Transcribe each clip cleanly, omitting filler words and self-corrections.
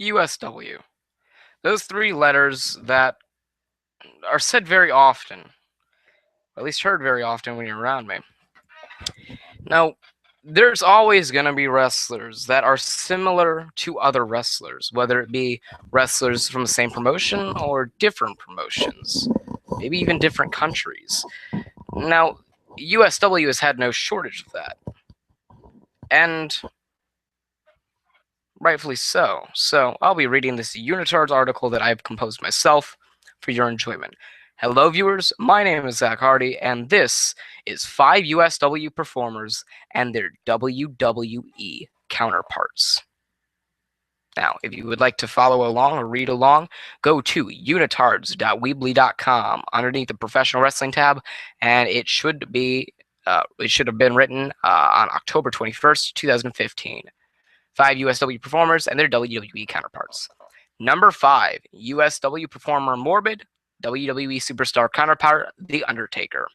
USW. Those three letters that are said very often, or at least heard very often when you're around me. Now, there's always going to be wrestlers that are similar to other wrestlers, whether it be wrestlers from the same promotion or different promotions, maybe even different countries. Now, USW has had no shortage of that, and rightfully so. So, I'll be reading this UnitardZ article that I've composed myself for your enjoyment. Hello, viewers. My name is Zach Hardy, and this is 5 USW performers and their WWE counterparts. Now, if you would like to follow along or read along, go to unitards.weebly.com underneath the professional wrestling tab, and it should have been written on October 21st, 2015. 5 USW performers and their WWE counterparts. Number 5, USW performer Morbid, WWE superstar counterpart The Undertaker.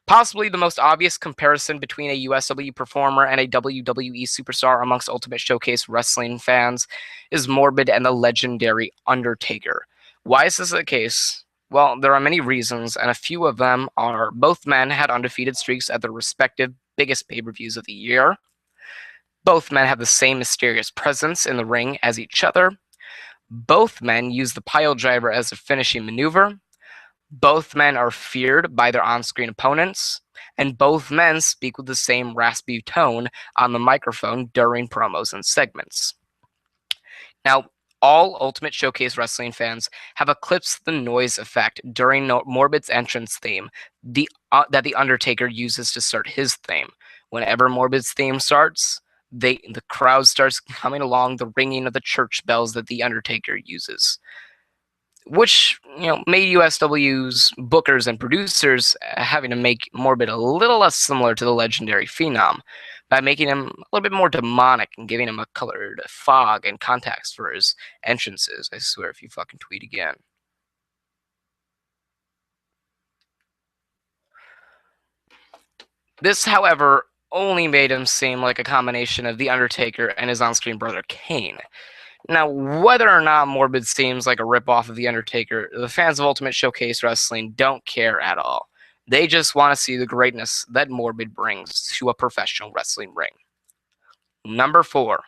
Possibly the most obvious comparison between a USW performer and a WWE superstar amongst Ultimate Showcase wrestling fans is Morbid and the legendary Undertaker. Why is this the case? Well, there are many reasons, and a few of them are both men had undefeated streaks at their respective biggest pay-per-views of the year. Both men have the same mysterious presence in the ring as each other. Both men use the pile driver as a finishing maneuver. Both men are feared by their on-screen opponents. And both men speak with the same raspy tone on the microphone during promos and segments. Now, all Ultimate Showcase wrestling fans have eclipsed the noise effect during Morbid's entrance theme that The Undertaker uses to start his theme. Whenever Morbid's theme starts, the crowd starts coming along the ringing of the church bells that The Undertaker uses, which made USW's bookers and producers having to make Morbid a little less similar to the legendary Phenom by making him a little bit more demonic and giving him a colored fog and context for his entrances. I swear if you fucking tweet again. This, however, only made him seem like a combination of The Undertaker and his on-screen brother Kane. Now, whether or not Morbid seems like a ripoff of The Undertaker, the fans of Ultimate Showcase Wrestling don't care at all. They just want to see the greatness that Morbid brings to a professional wrestling ring. Number 4,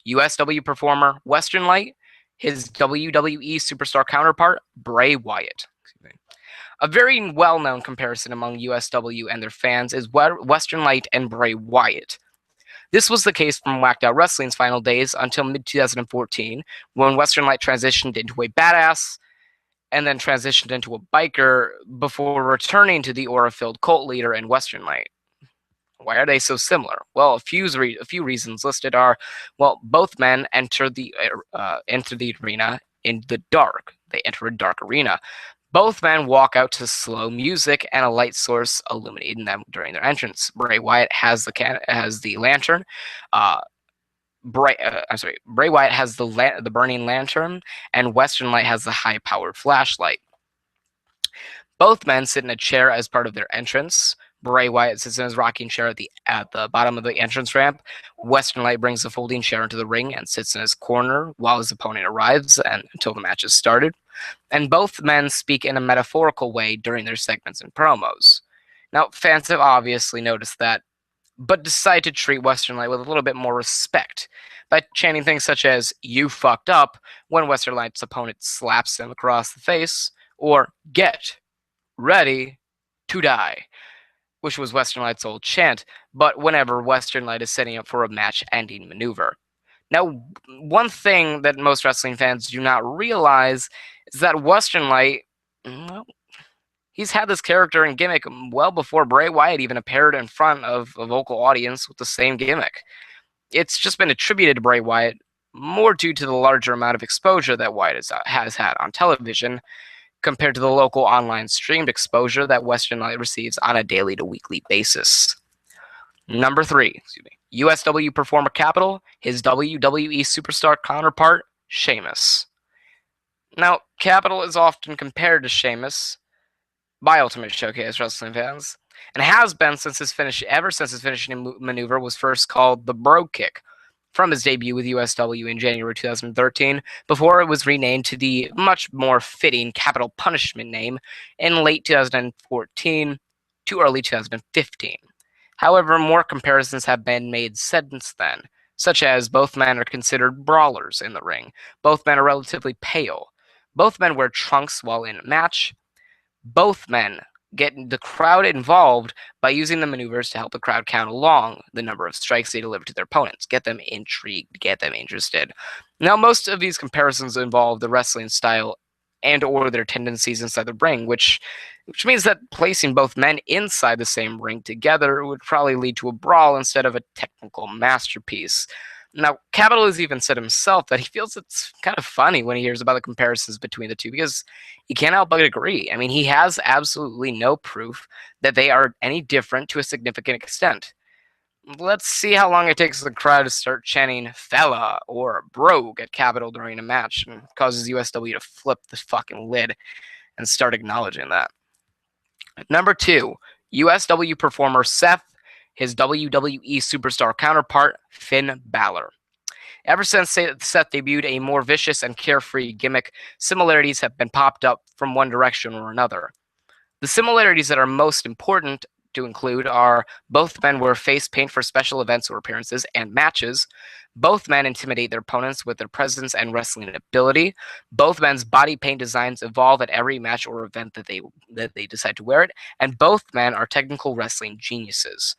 USW performer Western Light, his WWE superstar counterpart, Bray Wyatt. A very well-known comparison among USW and their fans is Western Light and Bray Wyatt. This was the case from Whacked Out Wrestling's final days until mid-2014, when Western Light transitioned into a badass and then transitioned into a biker before returning to the aura-filled cult leader in Western Light. Why are they so similar? Well, a few reasons listed are, well, both men enter the arena in the dark. They enter a dark arena. Both men walk out to slow music and a light source illuminating them during their entrance. Bray Wyatt has the lantern. Bray Wyatt has the burning lantern, and Western Light has the high-powered flashlight. Both men sit in a chair as part of their entrance. Bray Wyatt sits in his rocking chair at the bottom of the entrance ramp. Western Light brings the folding chair into the ring and sits in his corner while his opponent arrives and until the match is started. And both men speak in a metaphorical way during their segments and promos. Now, fans have obviously noticed that, but decide to treat Western Light with a little bit more respect by chanting things such as, "You fucked up," when Western Light's opponent slaps him across the face, or "Get ready to die," which was Western Light's old chant, but whenever Western Light is setting up for a match-ending maneuver. Now, one thing that most wrestling fans do not realize is that Western Light, well, he's had this character and gimmick well before Bray Wyatt even appeared in front of a vocal audience with the same gimmick. It's just been attributed to Bray Wyatt more due to the larger amount of exposure that Wyatt has had on television compared to the local online streamed exposure that Western Light receives on a daily to weekly basis. Number 3, USW performer Capital, his WWE superstar counterpart, Sheamus. Now, Capital is often compared to Sheamus by Ultimate Showcase wrestling fans, and has been ever since his finishing maneuver was first called the Bro Kick. from his debut with USW in January 2013, before it was renamed to the much more fitting Capital Punishment name in late 2014 to early 2015. However, more comparisons have been made since then, such as both men are considered brawlers in the ring, both men are relatively pale, both men wear trunks while in a match, both men get the crowd involved by using the maneuvers to help the crowd count along the number of strikes they deliver to their opponents, get them intrigued, get them interested. Now, most of these comparisons involve the wrestling style and or their tendencies inside the ring, which means that placing both men inside the same ring together would probably lead to a brawl instead of a technical masterpiece. Now, Capital has even said himself that he feels it's kind of funny when he hears about the comparisons between the two because he can't help but agree. I mean, he has absolutely no proof that they are any different to a significant extent. Let's see how long it takes the crowd to start chanting fella or brogue at Capital during a match and causes USW to flip the fucking lid and start acknowledging that. Number 2, USW performer Seth, his WWE superstar counterpart, Finn Balor. Ever since Seth debuted a more vicious and carefree gimmick, similarities have been popped up from one direction or another. The similarities that are most important to include are both men wear face paint for special events or appearances and matches. Both men intimidate their opponents with their presence and wrestling ability. Both men's body paint designs evolve at every match or event that they decide to wear it, and both men are technical wrestling geniuses.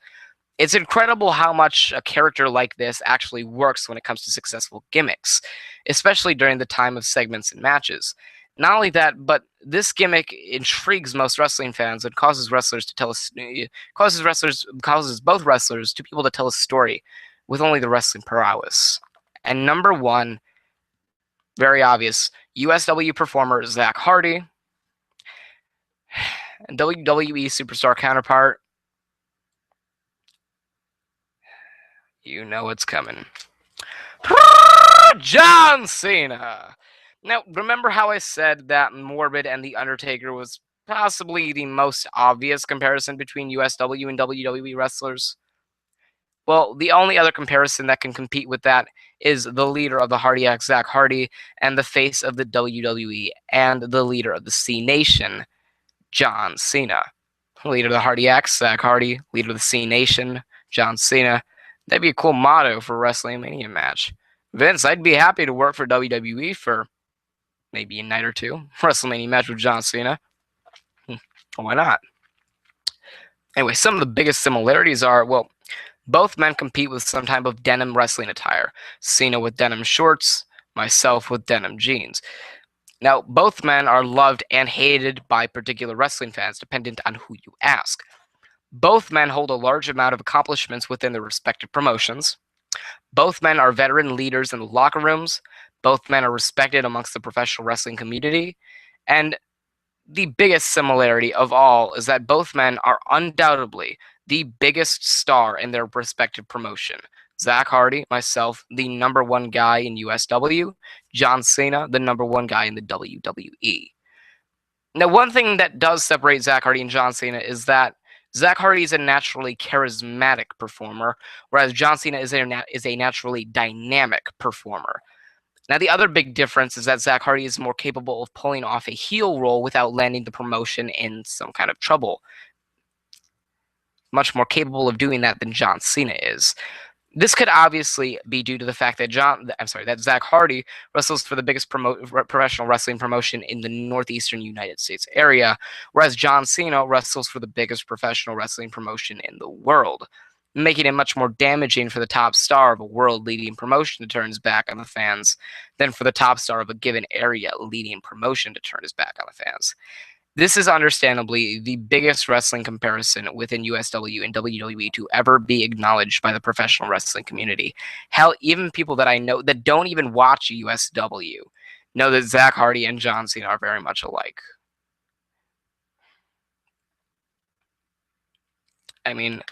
It's incredible how much a character like this actually works when it comes to successful gimmicks, especially during the time of segments and matches. Not only that, but this gimmick intrigues most wrestling fans and causes wrestlers to tell us causes both wrestlers to be able to tell a story with only the wrestling prowess. And number 1, very obvious, USW performer Zach Hardy, and WWE superstar counterpart. You know it's coming. John Cena. Now, remember how I said that Morbid and The Undertaker was possibly the most obvious comparison between USW and WWE wrestlers? Well, the only other comparison that can compete with that is the leader of the Hardy Acts, Zach Hardy, and the face of the WWE and the leader of the C Nation, John Cena. Leader of the Hardy Acts, Zach Hardy, leader of the C Nation, John Cena. That'd be a cool motto for a Wrestling Mania match. Vince, I'd be happy to work for WWE for maybe a night or two. WrestleMania match with John Cena. Why not? Anyway, some of the biggest similarities are, well, both men compete with some type of denim wrestling attire. Cena with denim shorts, myself with denim jeans. Now, both men are loved and hated by particular wrestling fans, dependent on who you ask. Both men hold a large amount of accomplishments within their respective promotions. Both men are veteran leaders in the locker rooms. Both men are respected amongst the professional wrestling community. And the biggest similarity of all is that both men are undoubtedly the biggest star in their respective promotion. Zach Hardy, myself, the number 1 guy in USW. John Cena, the number 1 guy in the WWE. Now, one thing that does separate Zach Hardy and John Cena is that Zach Hardy is a naturally charismatic performer, whereas John Cena is a naturally dynamic performer. Now, the other big difference is that Zach Hardy is more capable of pulling off a heel role without landing the promotion in some kind of trouble. Much more capable of doing that than John Cena is. This could obviously be due to the fact that Zach Hardy wrestles for the biggest professional wrestling promotion in the northeastern United States area, whereas John Cena wrestles for the biggest professional wrestling promotion in the world, making it much more damaging for the top star of a world-leading promotion to turn his back on the fans than for the top star of a given area-leading promotion to turn his back on the fans. This is understandably the biggest wrestling comparison within USW and WWE to ever be acknowledged by the professional wrestling community. Hell, even people that I know that don't even watch USW know that Zach Hardy and John Cena are very much alike. I mean,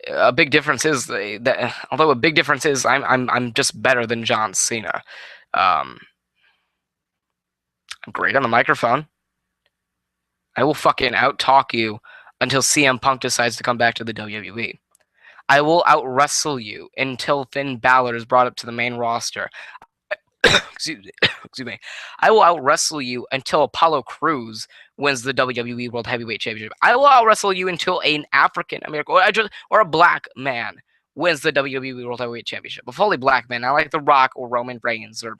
a big difference is that although a big difference is I'm just better than John Cena. I'm great on the microphone. I will fucking out-talk you until CM Punk decides to come back to the WWE. I will out-wrestle you until Finn Balor is brought up to the main roster. Excuse me. I will out-wrestle you until Apollo Crews wins the WWE World Heavyweight Championship. I will out-wrestle you until an African American or a black man wins the WWE World Heavyweight Championship. A fully black man, not like The Rock or Roman Reigns or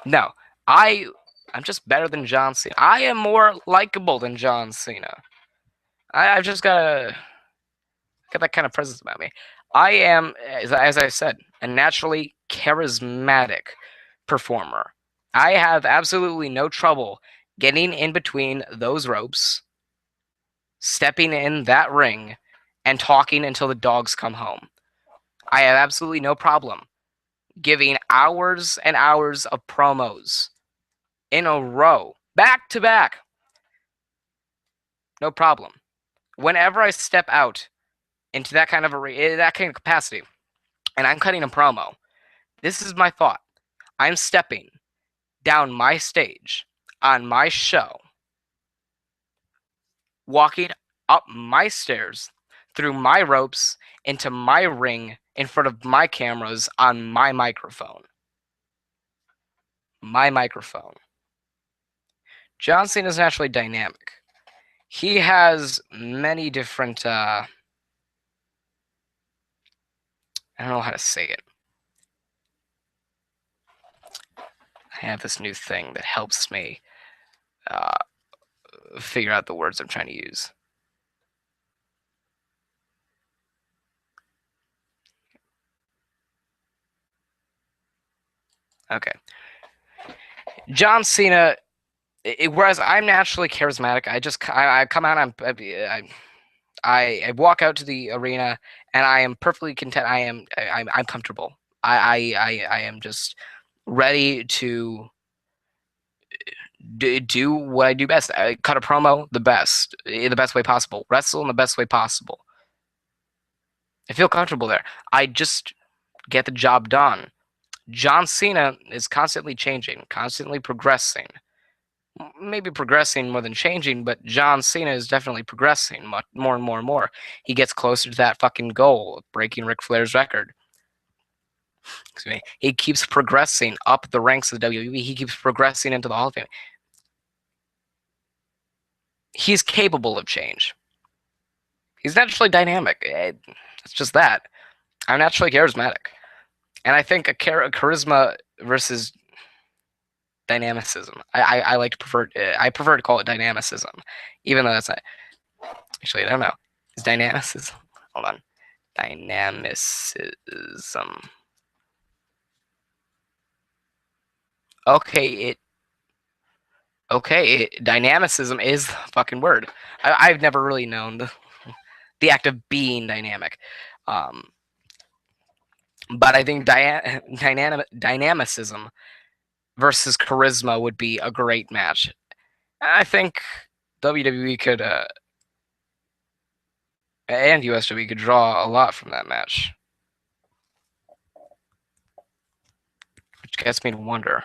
no. I'm just better than John Cena. I am more likable than John Cena. I've just got that kind of presence about me. I am, as I said, a naturally charismatic performer. I have absolutely no trouble getting in between those ropes, stepping in that ring, and talking until the dogs come home. I have absolutely no problem giving hours and hours of promos in a row, back to back. No problem. Whenever I step out into that kind of capacity, and I'm cutting a promo, this is my thought. I'm stepping down my stage on my show, walking up my stairs, through my ropes, into my ring, in front of my cameras, on my microphone. My microphone. John Cena is naturally dynamic. He has many different, I don't know how to say it. I have this new thing that helps me figure out the words I'm trying to use. Okay. John Cena, whereas I'm naturally charismatic, I come out, I walk out to the arena, and I am perfectly content. I'm comfortable. I am just ready to do what I do best. I cut a promo in the best way possible, wrestle in the best way possible. I feel comfortable there. I just get the job done. John Cena is constantly changing, constantly progressing. Maybe progressing more than changing, but John Cena is definitely progressing more and more and more. He gets closer to that fucking goal of breaking Ric Flair's record. Excuse me. He keeps progressing up the ranks of the WWE. He keeps progressing into the Hall of Fame. He's capable of change. He's naturally dynamic. It's just that. I'm naturally charismatic. And I think a charisma versus dynamicism. I like to prefer. I prefer to call it dynamicism, even though that's not. Actually, I don't know. Is dynamicism? Hold on. Dynamicism. Okay, dynamicism is the fucking word. I've never really known the act of being dynamic. But I think dynamicism versus charisma would be a great match. I think WWE could and USW could draw a lot from that match, which gets me to wonder.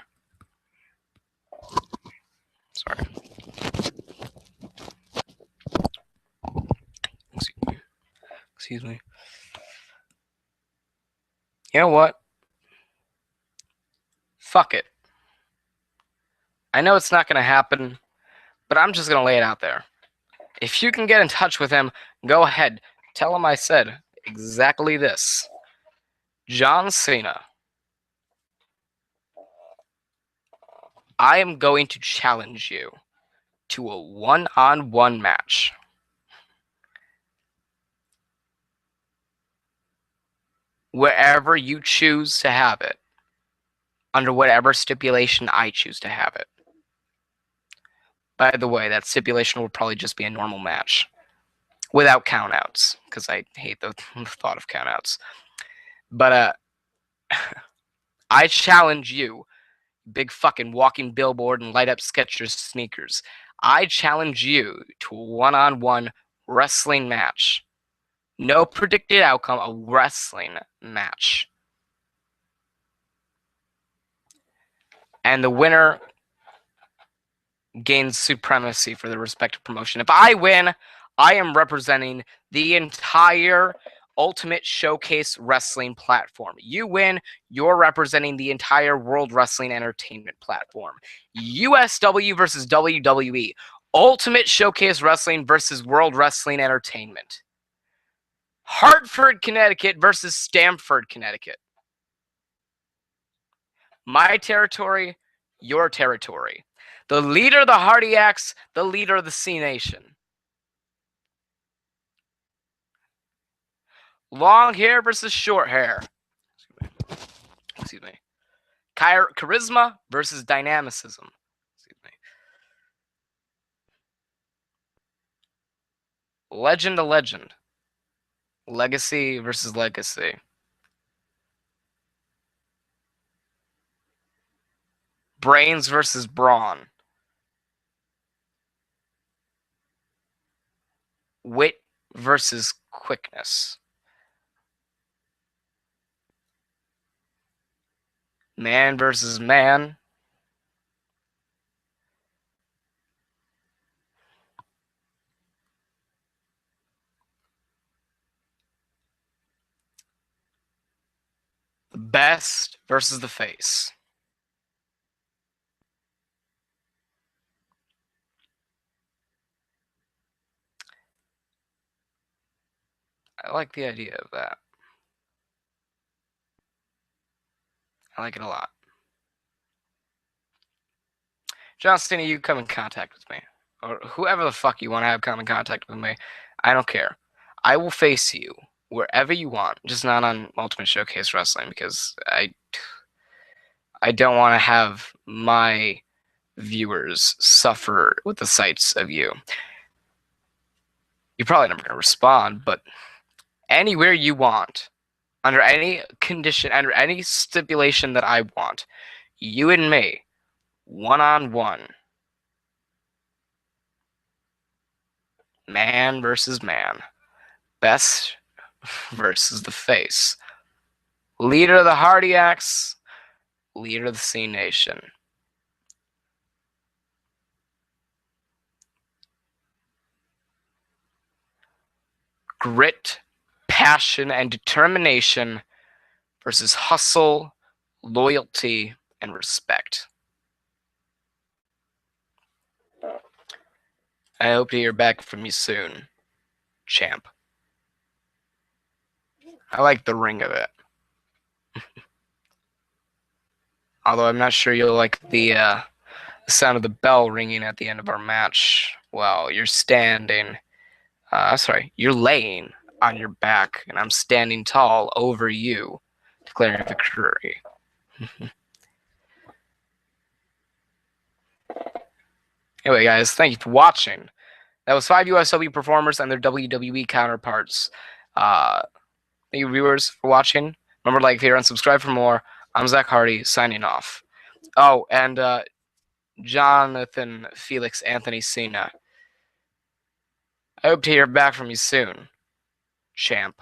Sorry. Excuse me. You know what? Fuck it. I know it's not going to happen, but I'm just going to lay it out there. If you can get in touch with him, go ahead. Tell him I said exactly this. John Cena, I am going to challenge you to a one-on-one match. Wherever you choose to have it. Under whatever stipulation I choose to have it. By the way, that stipulation will probably just be a normal match. Without countouts, because I hate the thought of countouts. But I challenge you, big fucking walking billboard and light up Skechers sneakers. I challenge you to a one-on-one wrestling match. No predicted outcome, a wrestling match. And the winner gains supremacy for the respective promotion. If I win, I am representing the entire Ultimate Showcase Wrestling platform. You win, you're representing the entire World Wrestling Entertainment platform. USW versus WWE. Ultimate Showcase Wrestling versus World Wrestling Entertainment. Hartford, Connecticut versus Stamford, Connecticut. My territory, your territory. The leader of the Hardiacs, the leader of the C Nation. Long hair versus short hair. Excuse me. Charisma versus dynamicism. Excuse me. Legend to legend. Legacy versus legacy. Brains versus brawn. Wit versus quickness. Man versus man. The best versus the face. I like the idea of that. I like it a lot. John Cena, you come in contact with me. Or whoever the fuck you want to have come in contact with me. I don't care. I will face you wherever you want, just not on Ultimate Showcase Wrestling, because I don't want to have my viewers suffer with the sights of you. You're probably never going to respond, but anywhere you want, under any condition, under any stipulation that I want, you and me, one-on-one, man versus man, best versus the face, leader of the Hardiacs, leader of the C Nation. Grit, passion, and determination versus hustle, loyalty, and respect. I hope to hear back from you soon, champ. I like the ring of it. Although I'm not sure you'll like the sound of the bell ringing at the end of our match while you're standing. Sorry, you're laying on your back, and I'm standing tall over you, declaring victory. Anyway, guys, thank you for watching. That was 5 USW performers and their WWE counterparts. Thank you, viewers, for watching. Remember to like, favorite, and subscribe for more. I'm Zach Hardy, signing off. Oh, and Jonathan Felix Anthony Cena. I hope to hear back from you soon, champ.